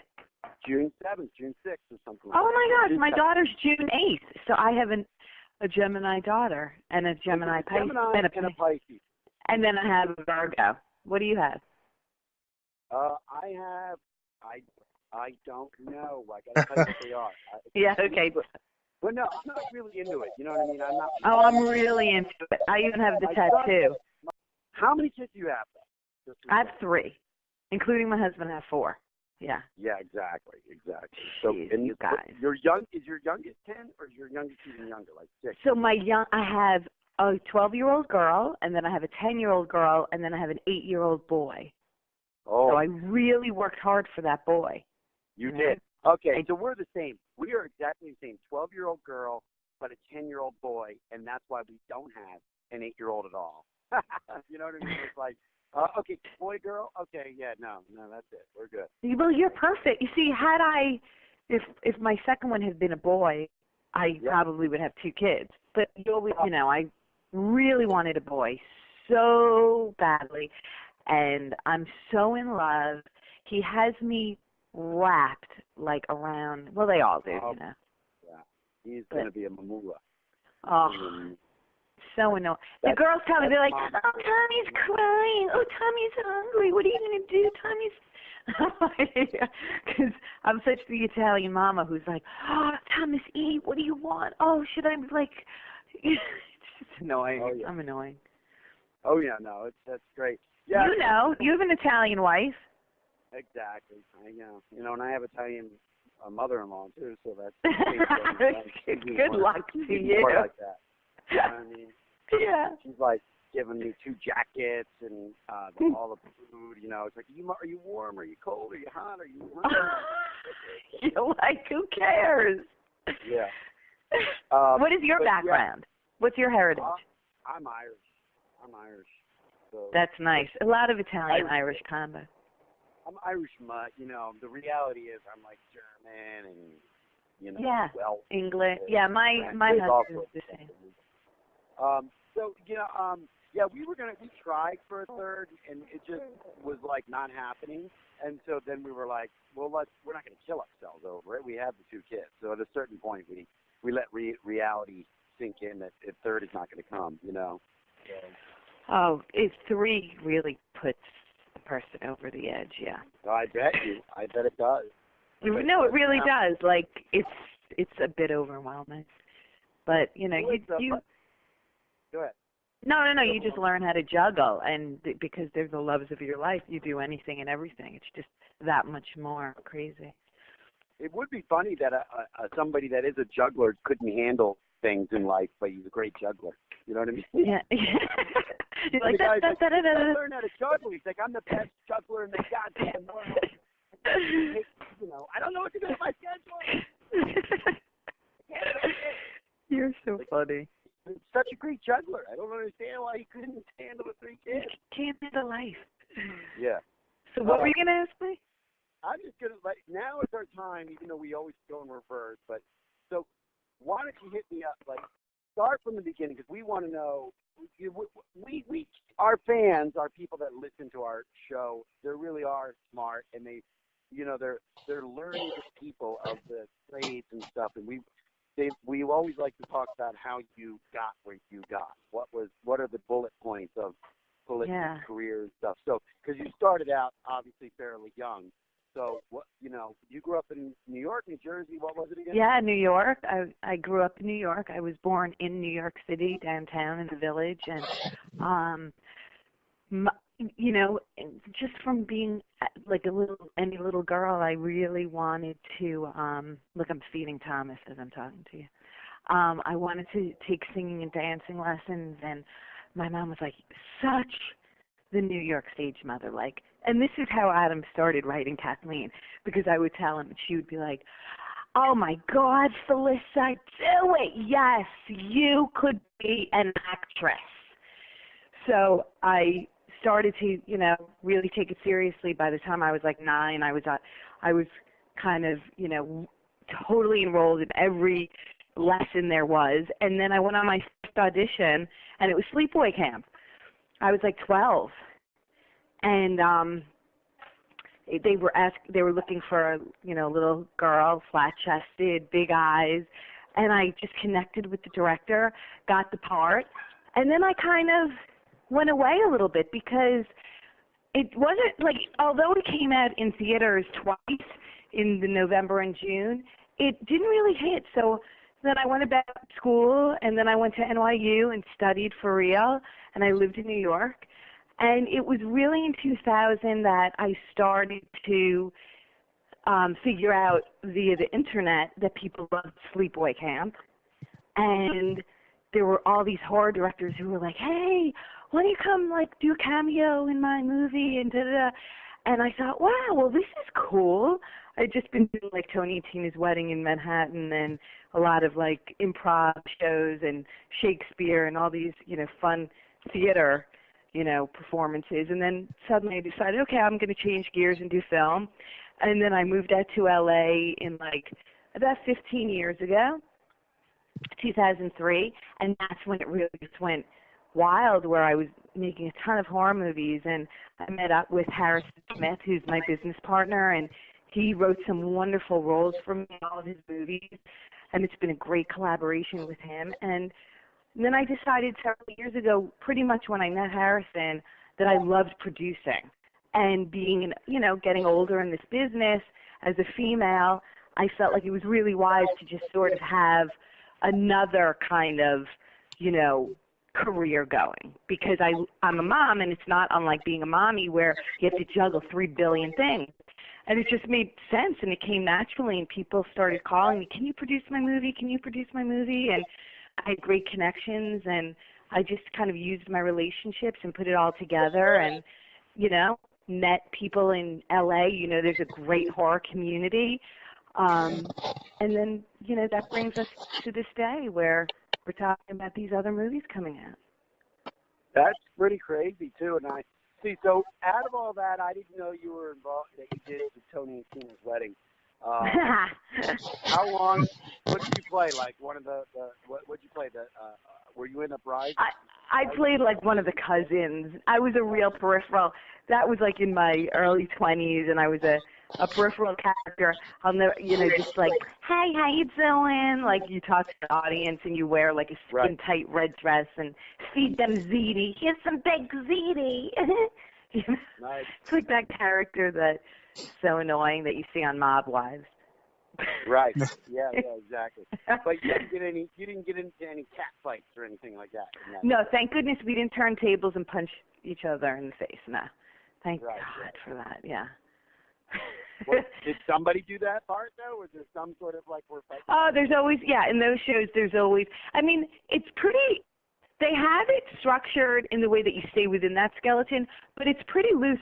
D: June 7th, June 6th, or something.
A: Oh my gosh, my
D: 7th.
A: daughter's June 8th, so I have a Gemini daughter and a Gemini Pisces
D: and a Pisces.
A: And then I have a Virgo. What do you have?
D: I don't know. I gotta tell you what they are.
A: Yeah, okay.
D: But no, I'm not really into it. You know what I mean? I'm not.
A: Oh, I'm really into it. I even have the tattoo.
D: How many kids do you have?
A: I have 3, including my husband. I have 4. Yeah.
D: Yeah, exactly. So,
A: Jeez,
D: and
A: you guys.
D: Is your youngest 10 or is your youngest even younger, like 6?
A: So I have a 12-year-old girl, and then I have a 10-year-old girl, and then I have an 8-year-old boy.
D: Oh.
A: So I really worked hard for that boy.
D: You did. Okay, so we're the same. We are exactly the same. 12-year-old girl, but a 10-year-old boy, and that's why we don't have an 8-year-old at all. You know what I mean? It's like, okay, boy, girl, okay, yeah, no, that's it. We're good.
A: Well, you're perfect. You see, if my second one had been a boy, I probably would have 2 kids. But I really wanted a boy so badly, and I'm so in love. He has me wrapped like around. Well, they all do, you know.
D: Yeah, he's gonna be a mamula.
A: Oh. So annoying. The girls tell me, they're like, oh, Tommy's crying. Oh, Tommy's hungry. What are you going to do? Tommy's... Because I'm such the Italian mama who's like, oh, Thomas, eat. What do you want? Oh, should I, like... It's just annoying.
D: Oh, yeah.
A: I'm annoying.
D: Oh, yeah, no, that's great. Yeah.
A: You have an Italian wife.
D: Exactly. I know. And I have Italian mother-in-law, too, so that's...
A: Good luck to you.
D: More like that. You know what I mean?
A: Yeah.
D: She's like giving me 2 jackets and all the food. It's like, are you warm? Are you cold? Are you hot? Are you hungry?
A: You're like, who cares?
D: Yeah.
A: What is your background? What's your heritage?
D: I'm Irish. So
A: that's nice. A lot of Italian-Irish combo.
D: I'm Irish mutt. The reality is I'm like German and Welsh.
A: English. Yeah, my husband is the same.
D: We tried for a third, and it just was like not happening. And so then we were like, well, we're not going to kill ourselves over it. We have the 2 kids. So at a certain point, we let reality sink in that a third is not going to come, So.
A: Oh, 3 really puts a person over the edge, yeah.
D: I bet it does.
A: No, it really does. Like, it's a bit overwhelming. But, you
D: Go ahead.
A: No, you just learn how to juggle, and because they're the loves of your life, you do anything and everything. It's just that much more crazy.
D: It would be funny that somebody that is a juggler couldn't handle things in life, but he's a great juggler. You know what I mean?
A: Yeah. You're like,
D: I learned how to juggle. He's like, I'm the best juggler in the goddamn world. I don't know what to do with my schedule.
A: You're so funny.
D: He's such a great juggler. I don't understand why he couldn't handle the 3 kids.
A: Can't handle life.
D: Yeah.
A: So what were you going to ask me?
D: I'm just going to, now is our time, even though we always go in reverse. But, so, why don't you hit me up? Start from the beginning, because we want to know, our fans, our people that listen to our show, they really are smart, and they're learning the people of the trades and stuff, and we always like to talk about how you got where you got. What are the bullet points of political career and stuff? So, because you started out obviously fairly young. So, you grew up in New York, New Jersey. What was it again? Yeah,
A: New York. I grew up in New York. I was born in New York City, downtown in the Village, and just from being like any little girl, I really wanted to, look, I'm feeding Thomas as I'm talking to you. I wanted to take singing and dancing lessons, and my mom was like, such the New York stage mother, and this is how Adam started writing Kathleen, because I would tell him, and she would be like, oh my God, Felissa, do it. Yes, you could be an actress. So I started to, really take it seriously. By the time I was like 9, I was kind of, totally enrolled in every lesson there was. And then I went on my first audition, and it was Sleepaway Camp. I was like 12. And they were looking for a little girl, flat-chested, big eyes, and I just connected with the director, got the part, and then I kind of went away a little bit because it wasn't like, although it came out in theaters twice in the November and June, it didn't really hit. So then I went back to school, and then I went to NYU and studied for real, and I lived in New York. And it was really in 2000 that I started to figure out via the internet that people loved Sleepaway Camp. And there were all these horror directors who were like, hey, why don't you come do a cameo in my movie and da-da-da. And I thought, wow, well, this is cool. I'd just been doing Tony and Tina's Wedding in Manhattan and a lot of improv shows and Shakespeare and all these, fun theater, performances. And then suddenly I decided, okay, I'm going to change gears and do film. And then I moved out to LA in about 15 years ago, 2003, and that's when it really just went wild, where I was making a ton of horror movies, and I met up with Harrison Smith, who's my business partner, and he wrote some wonderful roles for me in all of his movies, and it's been a great collaboration with him. And then I decided several years ago, pretty much when I met Harrison, that I loved producing. And being, getting older in this business as a female, I felt like it was really wise to just sort of have another kind of, career going. Because I'm a mom, and it's not unlike being a mommy where you have to juggle 3 billion things. And it just made sense, and it came naturally, and people started calling me, can you produce my movie? Can you produce my movie? And I had great connections, and I just kind of used my relationships and put it all together and, met people in LA. There's a great horror community. And then, that brings us to this day where we're talking about these other movies coming out.
D: That's pretty crazy, too. And so out of all that, I didn't know you were involved, that you did the Tony and Tina's Wedding. How long, what did you play? One of what did you play? Were you in a bride?
A: I played one of the cousins. I was a real peripheral. That was in my early 20s, and I was a peripheral character. I'll never, just hey, how you doing? You talk to the audience, and you wear a skin-tight red dress and feed them ziti. Here's some baked ziti.
D: Nice.
A: It's that character that's so annoying that you see on Mob Wives.
D: Right. Yeah, exactly. But you didn't get into any cat fights or anything like that.
A: No, thank goodness we didn't turn tables and punch each other in the face. No. Thank God for that, yeah.
D: Did somebody do that part, though? Was there some sort of we're fighting?
A: Oh, there's always, in those shows, there's always, it's pretty, they have it structured in the way that you stay within that skeleton, but it's pretty loose.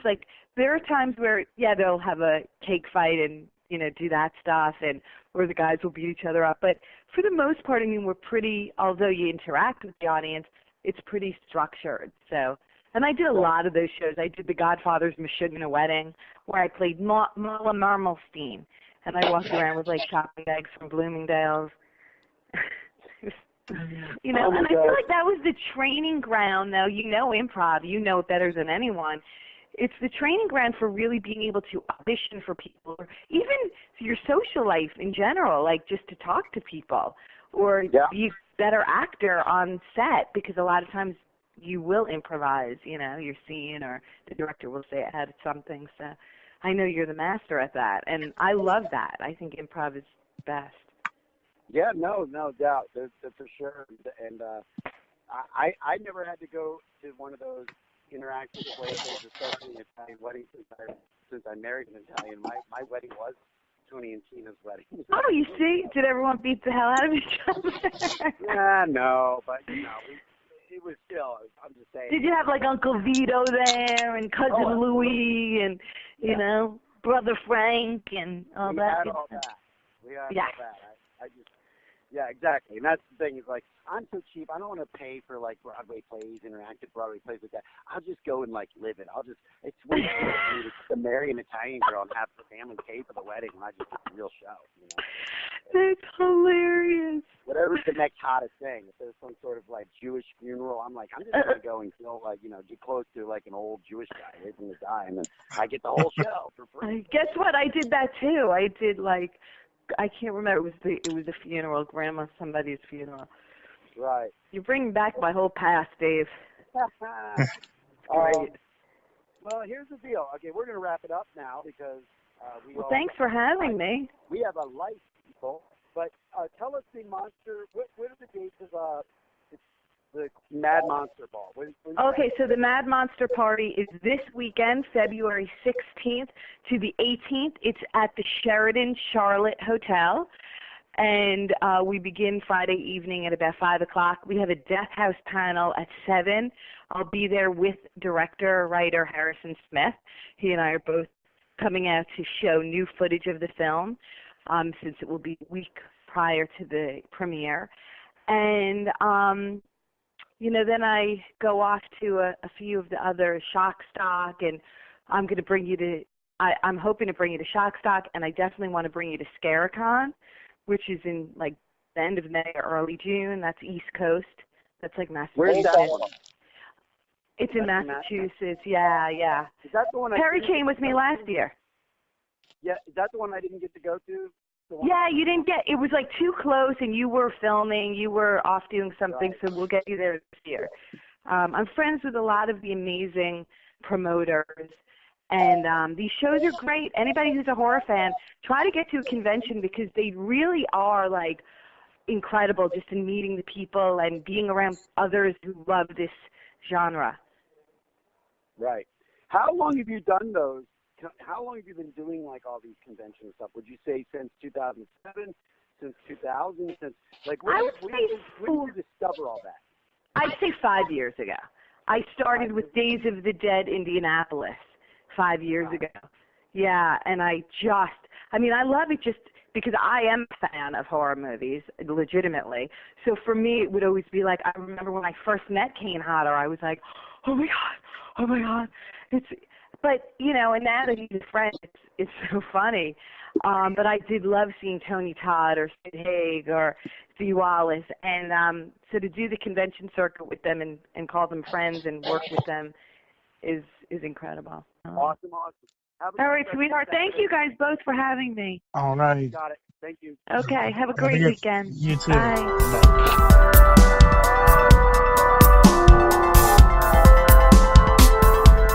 A: There are times where, they'll have a cake fight and, do that stuff, and where the guys will beat each other up. But for the most part, we're pretty, although you interact with the audience, it's pretty structured. So, and I did a lot of those shows. I did The Godfather's Meshuggah Wedding, where I played Mala Marmalstein, and I walked around with shopping bags from Bloomingdale's. And I feel like that was the training ground, though. Improv, it better than anyone. It's the training ground for really being able to audition for people, or even your social life in general, just to talk to people, or be a better actor on set, because a lot of times you will improvise, your scene, or the director will say add something. So I know you're the master at that, and I love that. I think improv is best.
D: Yeah, no doubt. That's for sure. And I never had to go to one of those interactive places, especially in Italian weddings, since I married an Italian. My wedding was Tony and Tina's wedding.
A: Oh, you see? Did everyone beat the hell out of each other?
D: Yeah, no, but it was still. I'm just saying.
A: Did you have Uncle Vito there and cousin Louie and brother Frank and all that?
D: We had all that. We had all that. I just. Yeah, exactly. And that's the thing is I'm so cheap. I don't want to pay for Broadway plays, interactive Broadway plays like that. I'll just go and live it. It's way easier for me to marry an Italian girl and have the family pay for the wedding, and I just get the real show.
A: That's hilarious.
D: Whatever is the next hottest thing. If there's some sort of like Jewish funeral, I'm like, I'm just gonna go and feel like, get close to like an old Jewish guy waiting to die, and then I get the whole show for free.
A: Guess what? I did that too. I did I can't remember. It was a funeral, somebody's funeral.
D: Right.
A: You bring back my whole past, Dave.
D: Great. Well, here's the deal. Okay, we're gonna wrap it up now because
A: thanks for having me.
D: We have a life, people. But tell us the monster. What are the dates of the Mad Monster Ball?
A: Okay, so the Mad Monster Party is this weekend, February 16th to the 18th. It's at the Sheraton Charlotte Hotel, and we begin Friday evening at about 5 o'clock. We have a Death House panel at 7. I'll be there with writer Harrison Smith. He and I are both coming out to show new footage of the film. Since it will be a week prior to the premiere. And, then I go off to a few of the other Shock Stock, and I'm going to bring you to, I'm hoping to bring you to Shock Stock, and I definitely want to bring you to Scarecon, which is in, the end of May or early June. That's East Coast. That's Massachusetts.
D: Where's that one?
A: It's in Massachusetts, yeah.
D: Is that the one
A: Perry came with me last year.
D: Yeah, is that the one I didn't get to go to?
A: Yeah, you didn't get, it was too close, and you were filming, you were off doing something, right. So we'll get you there this year. I'm friends with a lot of the amazing promoters, and these shows are great. Anybody who's a horror fan, try to get to a convention because they really are, incredible just in meeting the people and being around others who love this genre.
D: Right. How long have you done those? How long have you been doing all these conventions and stuff? Would you say since 2007, since 2000, since when did you discover all that?
A: I'd say 5 years ago. I started with Days of the Dead Indianapolis 5 years ago. Yeah, and I love it just because I am a fan of horror movies, legitimately. So for me, it would always be I remember when I first met Kane Hodder, I was like, oh my God. But, and now that he's a friend, it's so funny. But I did love seeing Tony Todd or Sid Haig or Dee Wallace. And so to do the convention circuit with them and call them friends and work with them is incredible.
D: Awesome.
A: All right, sweetheart. Thank you guys both for having me.
C: All right.
D: Got it. Thank you.
A: Okay. Have a great weekend.
C: You too.
A: Bye.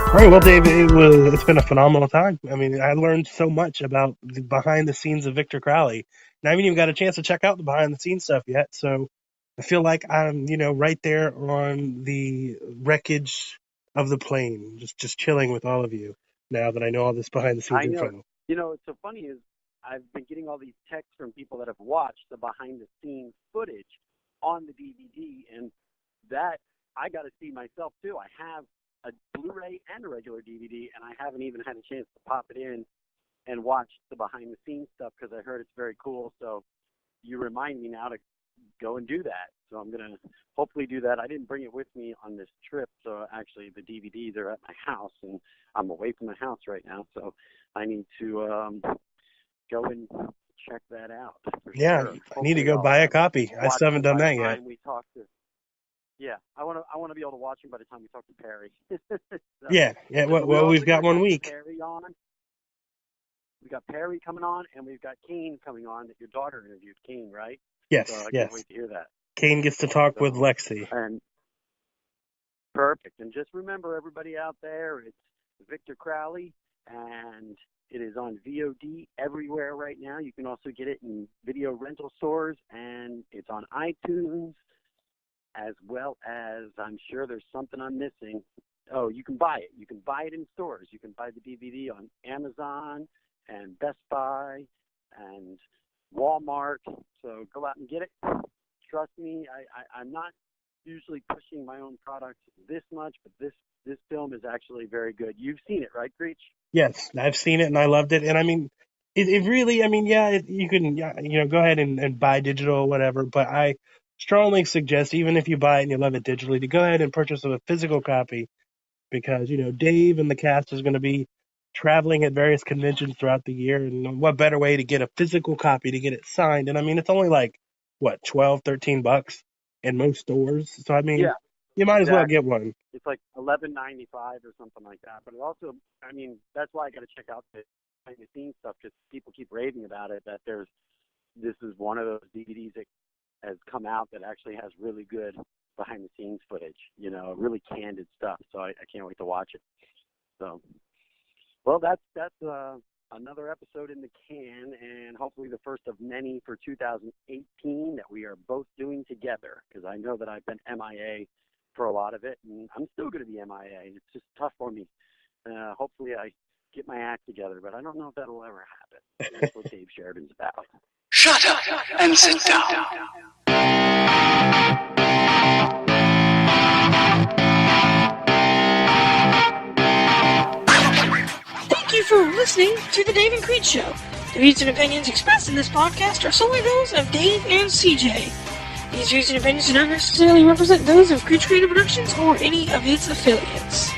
C: All right, well, Dave, it's been a phenomenal time. I mean, I learned so much about the behind the scenes of Victor Crowley, and I haven't even got a chance to check out the behind the scenes stuff yet. So I feel like I'm, right there on the wreckage of the plane, just chilling with all of you now that I know all this behind the scenes info.
D: What's so funny is I've been getting all these texts from people that have watched the behind the scenes footage on the DVD, and that I got to see myself too. I have a Blu-ray and a regular DVD, and I haven't even had a chance to pop it in and watch the behind-the-scenes stuff because I heard it's very cool. So you remind me now to go and do that. So I'm going to hopefully do that. I didn't bring it with me on this trip, so actually the DVDs are at my house, and I'm away from the house right now, so I need to go and check that out.
C: Yeah,
D: sure.
C: I need to go buy a copy. I still haven't done that yet.
D: Yeah, I want to be able to watch him by the time we talk to Perry.
C: So, yeah. Well, we've got 1 week.
D: Perry on. We got Perry coming on, and we've got Kane coming on. That your daughter interviewed Kane, right?
C: Yes.
D: So I can't wait to hear that.
C: Kane gets to talk with Lexi.
D: And perfect. And just remember, everybody out there, it's Victor Crowley, and it is on VOD everywhere right now. You can also get it in video rental stores, and it's on iTunes. As well as, I'm sure there's something I'm missing. Oh, you can buy it. You can buy it in stores. You can buy the DVD on Amazon and Best Buy and Walmart. So go out and get it. Trust me, I'm not usually pushing my own products this much, but this film is actually very good. You've seen it, right, Creech?
C: Yes, I've seen it and I loved it. And I mean, it really, you can, go ahead and buy digital or whatever, but I strongly suggest, even if you buy it and you love it digitally, to go ahead and purchase a physical copy because, Dave and the cast is going to be traveling at various conventions throughout the year. And what better way to get a physical copy to get it signed? And I mean, it's only what, $12, $13 in most stores. So I mean,
D: Yeah,
C: you might as well
D: exactly.
C: get one.
D: It's like $11.95 or something like that. But it also, I mean, that's why I got to check out the behind the scenes stuff because people keep raving about it. That this is one of those DVDs that has come out that actually has really good behind the scenes footage. You know, really candid stuff. So I can't wait to watch it. So, well, that's another episode in the can, and hopefully the first of many for 2018 that we are both doing together. Because I know that I've been MIA for a lot of it, and I'm still going to be MIA. It's just tough for me. Hopefully I get my act together, but I don't know if that'll ever happen. That's what Dave Sheridan's about.
E: Shut up and sit down.
F: Thank you for listening to The Dave and Creech Show. The views and opinions expressed in this podcast are solely those of Dave and CJ. These views and opinions do not necessarily represent those of Creech Creative Productions or any of its affiliates.